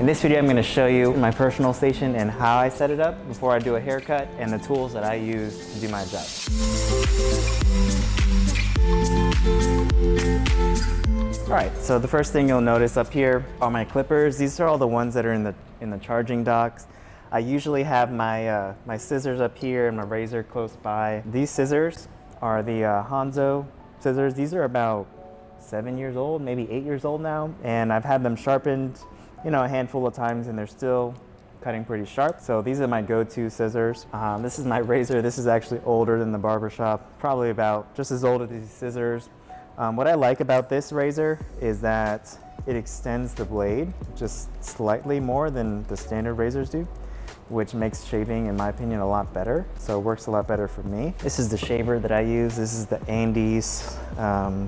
In this video, I'm going to show you my personal station and how I set it up before I do a haircut and the tools that I use to do my job. Alright, so the first thing you'll notice up here are my clippers. These are all the ones that are in the charging docks. I usually have my my scissors up here and my razor close by. These scissors are the Hanzo scissors. These are about 7 years old, maybe 8 years old now, and I've had them sharpened, you know, a handful of times, and they're still cutting pretty sharp. So these are my go-to scissors. This is my razor. This is actually older than the barber shop, probably about just as old as these scissors. What I like about this razor is that it extends the blade just slightly more than the standard razors do, which makes shaving, in my opinion, a lot better. So it works a lot better for me. This is the shaver that I use. This is the Andes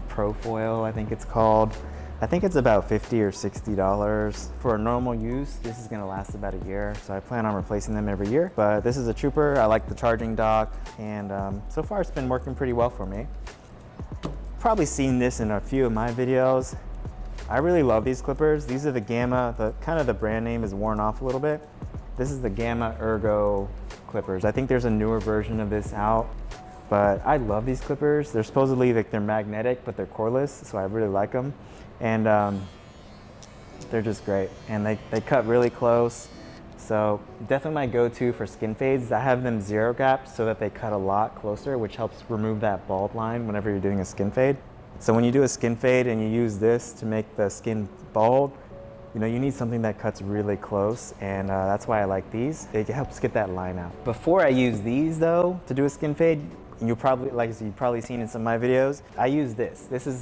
Pro Foil, I think it's called. I think it's about $50 or $60. For a normal use, this is gonna last about a year, so I plan on replacing them every year. But this is a trooper. I like the charging dock, and so far it's been working pretty well for me. Probably seen this in a few of my videos. I really love these clippers. These are the Gamma, the brand name is worn off a little bit. This is the Gamma Ergo clippers. I think there's a newer version of this out, but I love these clippers. They're supposedly like they're magnetic, but they're cordless, so I really like them. And they're just great. And they cut really close. So definitely my go-to for skin fades. I have them zero gap so that they cut a lot closer, which helps remove that bald line whenever you're doing a skin fade. So when you do a skin fade and you use this to make the skin bald, you know, you need something that cuts really close, and that's why I like these. It helps get that line out. Before I use these though, to do a skin fade, you've probably seen in some of my videos, I use this. This is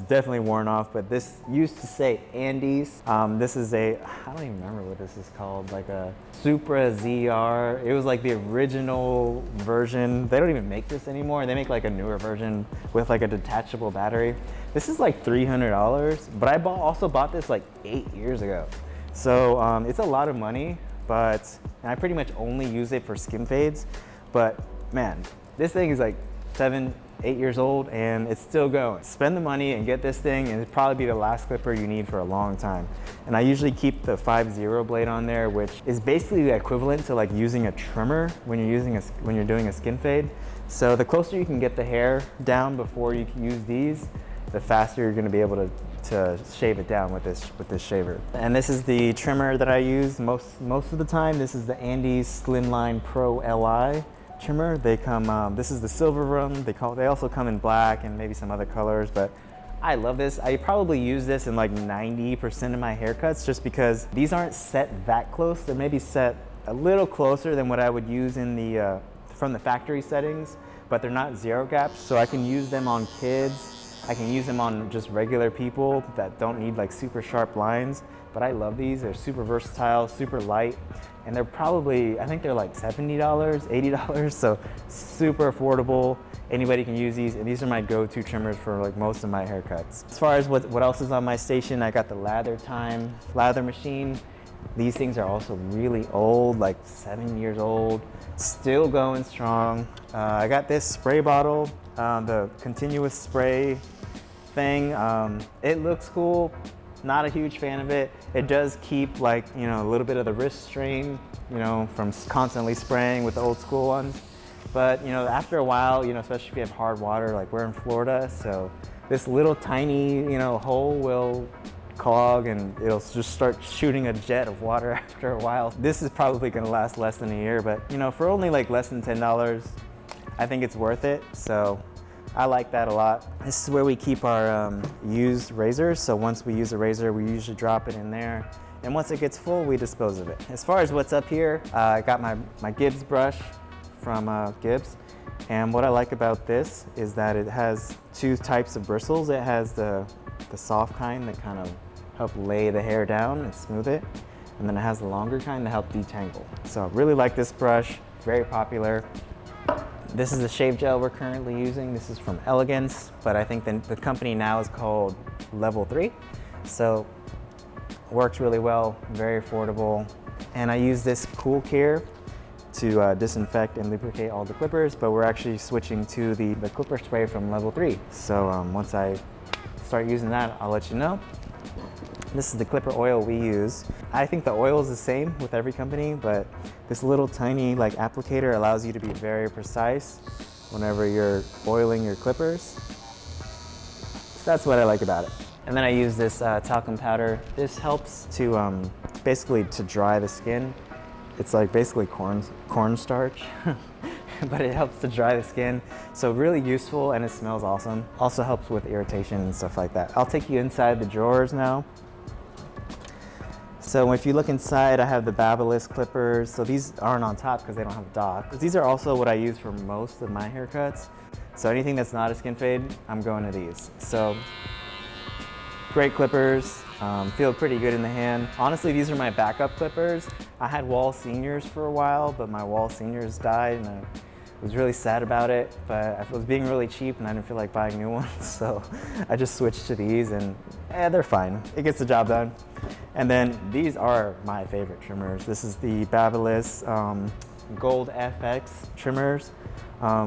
definitely worn off, but this used to say Andes. This is I don't even remember what this is called, like a Supra ZR. It was like the original version. They don't even make this anymore. They make like a newer version with like a detachable battery. This is like $300, but I also bought this like 8 years ago. So it's a lot of money, and I pretty much only use it for skin fades. But man, this thing is like 7, 8 years old and it's still going. Spend the money and get this thing, and it'll probably be the last clipper you need for a long time. And I usually keep the 5-0 blade on there, which is basically the equivalent to like using a trimmer when you're doing a skin fade. So the closer you can get the hair down before you can use these, the faster you're going to be able to shave it down with this shaver. And this is the trimmer that I use most of the time. This is the Andes Slimline Pro Li trimmer. They come, this is the silver one. They also come in black and maybe some other colors, but I love this. I probably use this in like 90% of my haircuts just because these aren't set that close. They're maybe set a little closer than what I would use in from the factory settings, but they're not zero gaps, so I can use them on kids. I can use them on just regular people that don't need like super sharp lines, but I love these. They're super versatile, super light, and they're probably, I think they're like $70, $80, so super affordable. Anybody can use these, and these are my go-to trimmers for like most of my haircuts. As far as what else is on my station, I got the Lather Machine. These things are also really old, like 7 years old, still going strong. I got this spray bottle, the continuous spray thing. It looks cool. Not a huge fan of it. It does keep like, you know, a little bit of the wrist strain, you know, from constantly spraying with the old school ones. But, you know, after a while, you know, especially if you have hard water, like we're in Florida, so this little tiny, you know, hole will clog and it'll just start shooting a jet of water after a while. This is probably gonna last less than a year, but, you know, for only like less than $10, I think it's worth it. So I like that a lot. This is where we keep our used razors. So once we use a razor, we usually drop it in there. And once it gets full, we dispose of it. As far as what's up here, I got my Gibbs brush from Gibbs. And what I like about this is that it has two types of bristles. It has the soft kind that kind of help lay the hair down and smooth it. And then it has the longer kind that help detangle. So I really like this brush, very popular. This is the shave gel we're currently using. This is from Elegance, but I think the company now is called Level 3. So it works really well, very affordable. And I use this Cool Care to disinfect and lubricate all the clippers, but we're actually switching to the clipper spray from Level 3. So once I start using that, I'll let you know. This is the clipper oil we use. I think the oil is the same with every company, but this little tiny like applicator allows you to be very precise whenever you're oiling your clippers. So that's what I like about it. And then I use this talcum powder. This helps to basically to dry the skin. It's like basically cornstarch, but it helps to dry the skin. So really useful, and it smells awesome. Also helps with irritation and stuff like that. I'll take you inside the drawers now. So if you look inside, I have the Babyliss clippers. So these aren't on top because they don't have a dock. These are also what I use for most of my haircuts. So anything that's not a skin fade, I'm going to these. So great clippers, feel pretty good in the hand. Honestly, these are my backup clippers. I had Wall Seniors for a while, but my Wall Seniors died and I was really sad about it, but I was being really cheap and I didn't feel like buying new ones, so I just switched to these and they're fine. It gets the job done. And then these are my favorite trimmers. This is the Babyliss Gold FX trimmers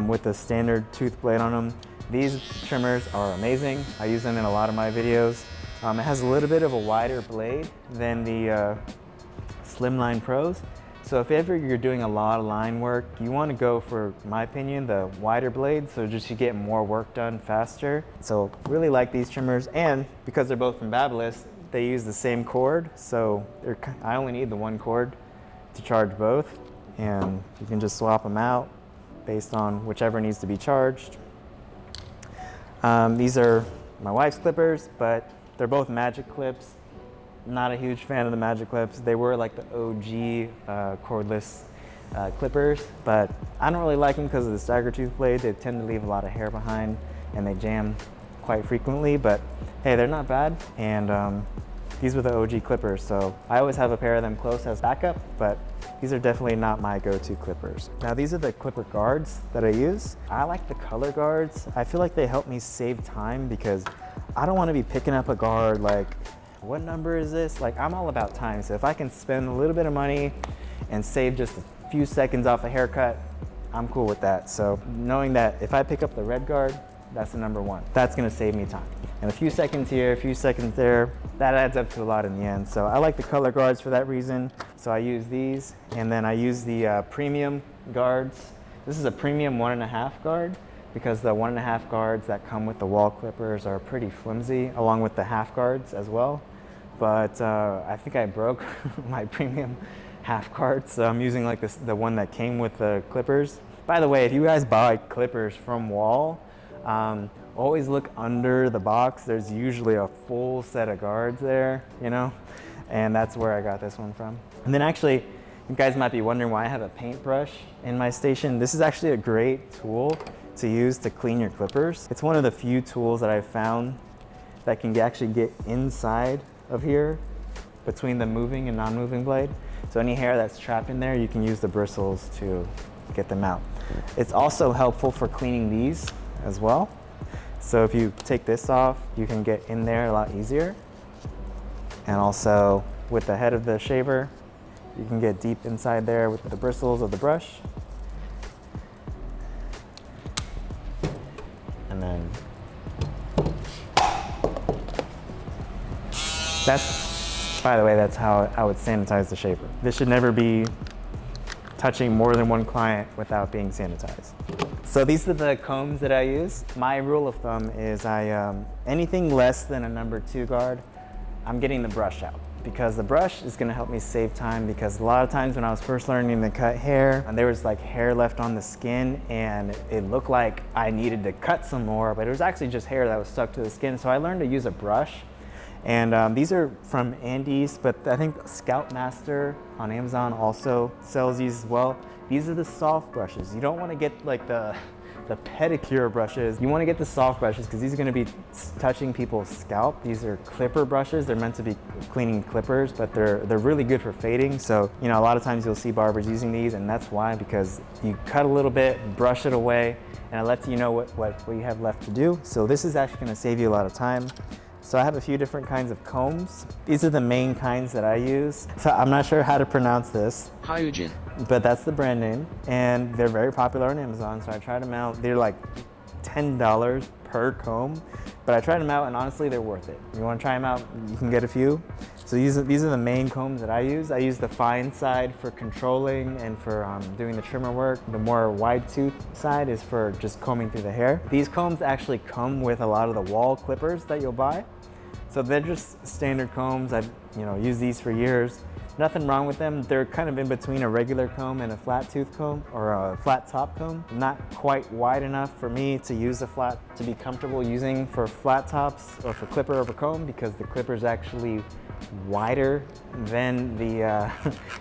with the standard tooth blade on them. These trimmers are amazing. I use them in a lot of my videos. It has a little bit of a wider blade than the Slimline Pros. So if ever you're doing a lot of line work, you want to go for, in my opinion, the wider blade, so just you get more work done faster. So really like these trimmers, and because they're both from Babyliss, they use the same cord, so I only need the one cord to charge both, and you can just swap them out based on whichever needs to be charged. These are my wife's clippers, but they're both magic clips. Not a huge fan of the magic clips. They were like the OG cordless clippers, but I don't really like them because of the stagger tooth blade. They tend to leave a lot of hair behind and they jam quite frequently, but hey, they're not bad. And these were the OG clippers, so I always have a pair of them close as backup, but these are definitely not my go-to clippers. Now these are the clipper guards that I use. I like the color guards. I feel like they help me save time because I don't want to be picking up a guard like, what number is this? Like, I'm all about time, so if I can spend a little bit of money and save just a few seconds off a haircut, I'm cool with that. So knowing that if I pick up the red guard, that's the number one. That's gonna save me time. And a few seconds here, a few seconds there, that adds up to a lot in the end. So I like the color guards for that reason. So I use these, and then I use the premium guards. This is a premium 1.5 guard, because the 1.5 guards that come with the wall clippers are pretty flimsy, along with the half guards as well. But I think I broke my premium half guard, so I'm using like this, the one that came with the clippers. By the way, if you guys buy clippers from Wall, always look under the box. There's usually a full set of guards there, you know, and that's where I got this one from. And then actually, you guys might be wondering why I have a paintbrush in my station. This is actually a great tool to use to clean your clippers. It's one of the few tools that I've found that can actually get inside of here between the moving and non-moving blade. So any hair that's trapped in there, you can use the bristles to get them out. It's also helpful for cleaning these as well. So if you take this off, you can get in there a lot easier. And also with the head of the shaver, you can get deep inside there with the bristles of the brush. And then that's, by the way, that's how I would sanitize the shaver. This should never be touching more than one client without being sanitized. So these are the combs that I use. My rule of thumb is anything less than a number 2 guard, I'm getting the brush out, because the brush is gonna help me save time, because a lot of times when I was first learning to cut hair, and there was like hair left on the skin and it looked like I needed to cut some more, but it was actually just hair that was stuck to the skin. So I learned to use a brush. And these are from Andes, but I think Scoutmaster on Amazon also sells these as well. These are the soft brushes. You don't want to get like the pedicure brushes. You want to get the soft brushes because these are going to be touching people's scalp. These are clipper brushes. They're meant to be cleaning clippers, but they're really good for fading. So, you know, a lot of times you'll see barbers using these, and that's why, because you cut a little bit, brush it away, and it lets you know what you have left to do. So this is actually going to save you a lot of time. So I have a few different kinds of combs. These are the main kinds that I use. So I'm not sure how to pronounce this. Illuzien. But that's the brand name. And they're very popular on Amazon, so I tried them out. They're like $10 per comb, but I tried them out and honestly they're worth it. If you want to try them out, you can get a few. So these are the main combs that I use. I use the fine side for controlling and for doing the trimmer work. The more wide tooth side is for just combing through the hair. These combs actually come with a lot of the wall clippers that you'll buy. So they're just standard combs. I've used these for years. Nothing wrong with them. They're kind of in between a regular comb and a flat tooth comb or a flat top comb. Not quite wide enough for me to use a flat, to be comfortable using for flat tops or for clipper over comb, because the clipper is actually wider than the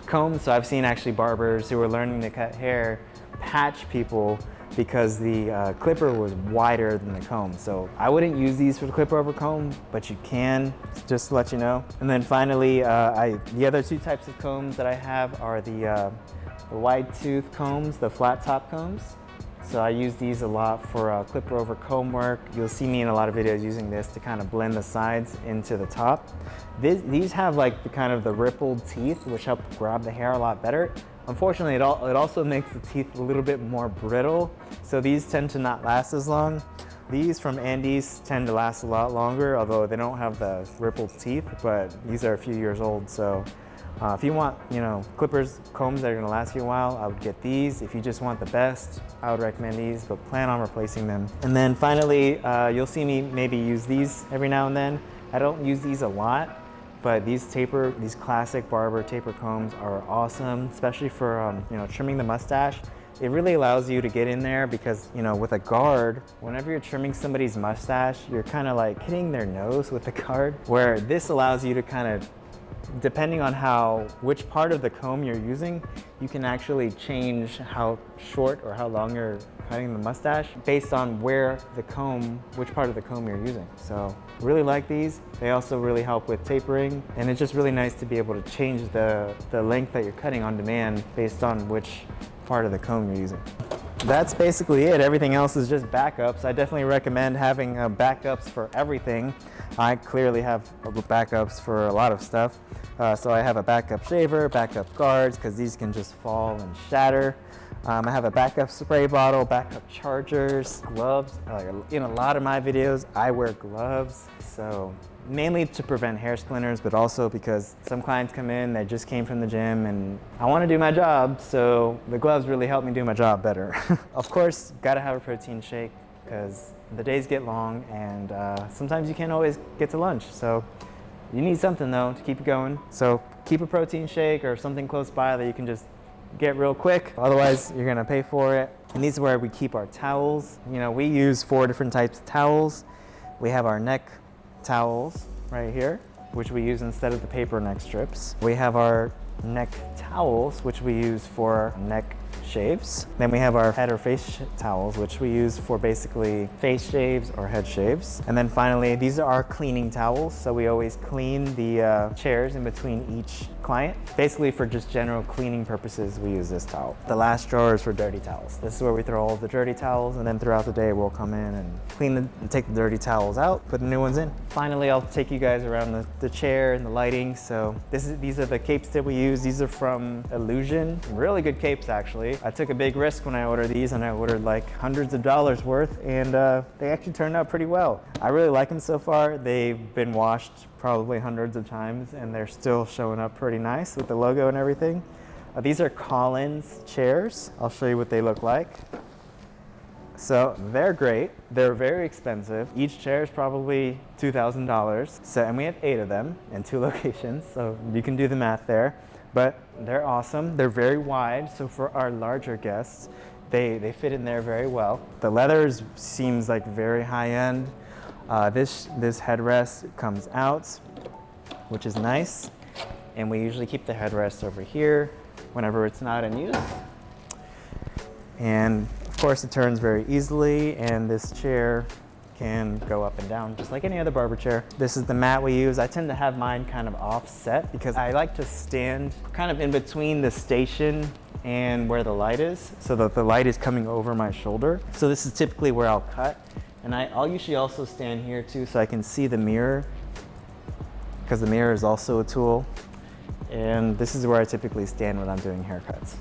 comb. So I've seen actually barbers who are learning to cut hair patch people because the clipper was wider than the comb. So I wouldn't use these for the clipper over comb, but you can, just to let you know. And then finally, the other two types of combs that I have are the wide tooth combs, the flat top combs. So I use these a lot for clipper over comb work. You'll see me in a lot of videos using this to kind of blend the sides into the top. These have like the rippled teeth, which help grab the hair a lot better. Unfortunately, it also makes the teeth a little bit more brittle, so these tend to not last as long. These from Andy's tend to last a lot longer, although they don't have the rippled teeth, but these are a few years old. So if you want, clippers, combs that are gonna last you a while, I would get these. If you just want the best, I would recommend these, but plan on replacing them. And then finally, you'll see me maybe use these every now and then. I don't use these a lot, but these classic barber taper combs are awesome, especially for trimming the mustache. It really allows you to get in there because, with a guard, whenever you're trimming somebody's mustache, you're kind of like hitting their nose with the guard, where this allows you to kind of, depending on which part of the comb you're using, you can actually change how short or how long you're cutting the mustache based on which part of the comb you're using. So really like these. They also really help with tapering, and it's just really nice to be able to change the length that you're cutting on demand based on which part of the comb you're using. That's basically it. Everything else is just backups. I definitely recommend having backups for everything. I clearly have backups for a lot of stuff. So I have a backup shaver, backup guards, because these can just fall and shatter. I have a backup spray bottle, backup chargers, gloves. In a lot of my videos, I wear gloves. So mainly to prevent hair splinters, but also because some clients come in, they just came from the gym and I want to do my job. So the gloves really help me do my job better. Of course, gotta have a protein shake because the days get long and sometimes you can't always get to lunch. So you need something though to keep it going. So keep a protein shake or something close by that you can just get real quick. Otherwise, you're gonna pay for it. And these are where we keep our towels. We use 4 different types of towels. We have our neck towels right here, which we use instead of the paper neck strips. We have our neck towels, which we use for neck shaves. Then we have our head or face towels, which we use for basically face shaves or head shaves. And then finally, these are our cleaning towels. So we always clean the chairs in between each client. Basically for just general cleaning purposes, we use this towel. The last drawer is for dirty towels. This is where we throw all the dirty towels, and then throughout the day, we'll come in and take the dirty towels out, put the new ones in. Finally, I'll take you guys around the chair and the lighting. So these are the capes that we use. These are from Illuzien, really good capes actually. I took a big risk when I ordered these, and I ordered like hundreds of dollars worth, and they actually turned out pretty well. I really like them so far. They've been washed probably hundreds of times, and they're still showing up pretty nice with the logo and everything. These are Collins chairs. I'll show you what they look like. So they're great. They're very expensive. Each chair is probably $2,000. So, and we have 8 of them in 2 locations, so you can do the math there. But they're awesome. They're very wide, so for our larger guests, they fit in there very well. The leather seems like very high end. This headrest comes out, which is nice. And we usually keep the headrest over here whenever it's not in use. And of course it turns very easily, and this chair can go up and down just like any other barber chair. This is the mat we use. I tend to have mine kind of offset because I like to stand kind of in between the station and where the light is, so that the light is coming over my shoulder. So this is typically where I'll cut. And I'll usually also stand here too, so I can see the mirror, because the mirror is also a tool. And this is where I typically stand when I'm doing haircuts.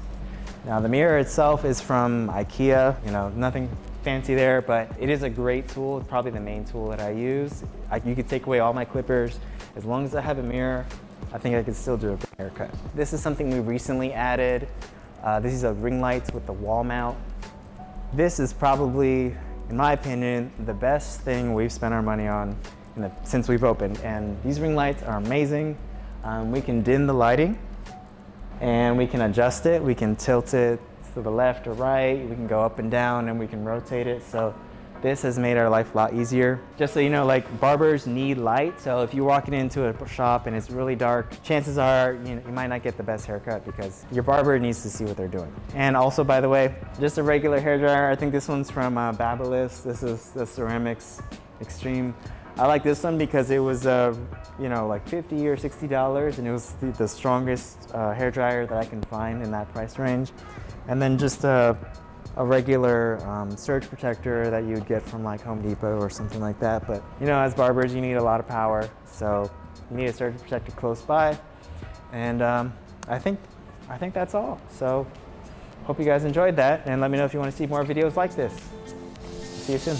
Now the mirror itself is from IKEA, nothing fancy there, but it is a great tool. It's probably the main tool that I use. You could take away all my clippers. As long as I have a mirror, I think I could still do a good haircut. This is something we recently added. This is a ring lights with the wall mount. This is probably, in my opinion, the best thing we've spent our money on since we've opened. And these ring lights are amazing. We can dim the lighting and we can adjust it. We can tilt it to the left or right. We can go up and down and we can rotate it. So this has made our life a lot easier. Just so you know, like, barbers need light. So if you're walking into a shop and it's really dark, chances are you might not get the best haircut because your barber needs to see what they're doing. And also, by the way, just a regular hairdryer. I think this one's from Barbers. This is the Ceramics Extreme. I like this one because it was, like $50 or $60, and it was the strongest hairdryer that I can find in that price range. And then just a regular surge protector that you would get from like Home Depot or something like that. But as barbers, you need a lot of power, so you need a surge protector close by. And I think that's all. So hope you guys enjoyed that, and let me know if you want to see more videos like this. See you soon.